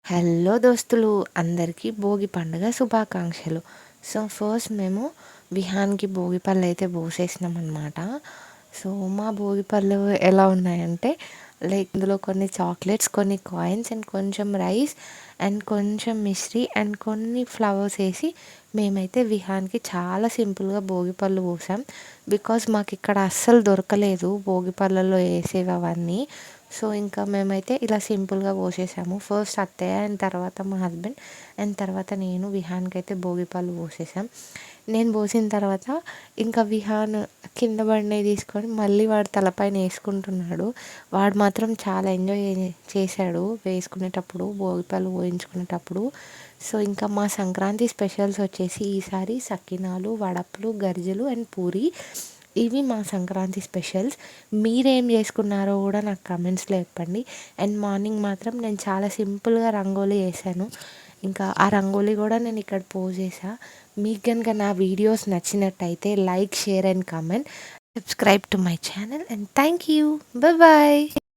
Hello దోస్తులు, అందరికీ భోగి పండుగ శుభాకాంక్షలు. సో ఫస్ట్ మేము విహాన్కి భోగి పళ్ళు అయితే పోసేసినాం అనమాట. సో మా భోగి పళ్ళు ఎలా ఉన్నాయంటే, లైక్ ఇందులో కొన్ని చాక్లెట్స్, కొన్ని కాయిన్స్ అండ్ కొంచెం రైస్ అండ్ కొంచెం మిశ్రీ అండ్ కొన్ని ఫ్లవర్స్ వేసి మేమైతే విహాన్కి చాలా సింపుల్గా భోగి పళ్ళు పోసాం. బికాస్ మాకు ఇక్కడ అస్సలు దొరకలేదు భోగి పళ్ళల్లో వేసేవి అవన్నీ. సో ఇంకా మేమైతే ఇలా సింపుల్గా పోసేసాము. ఫస్ట్ అత్తయ్య అండ్ తర్వాత మా హస్బెండ్ అండ్ తర్వాత నేను విహాన్కి అయితే భోగిపళ్ళు పోసేసాం. నేను పోసిన తర్వాత ఇంకా విహాన్ కింద బండి తీసుకొని మళ్ళీ వాడు తలపైన వేసుకుంటున్నాడు. వాడు మాత్రం చాలా ఎంజాయ్ చేశాడు వేసుకునేటప్పుడు, భోగిపళ్ళు పోయించుకునేటప్పుడు. సో ఇంకా మా సంక్రాంతి స్పెషల్స్ వచ్చేసి ఈసారి సకినాలు, వడపలు, గరిజలు అండ్ పూరి. ఇవి మా సంక్రాంతి స్పెషల్స్. మీరేం చేసుకున్నారో కూడా నాకు కమెంట్స్లో చెప్పండి. అండ్ మార్నింగ్ మాత్రం నేను చాలా సింపుల్గా రంగోలీ వేసాను. ఇంకా ఆ రంగోలీ కూడా నేను ఇక్కడ పోస్ట్ చేసా. మీకు కనుక నా వీడియోస్ నచ్చినట్టయితే like, share and comment. Subscribe to my channel and thank you. Bye.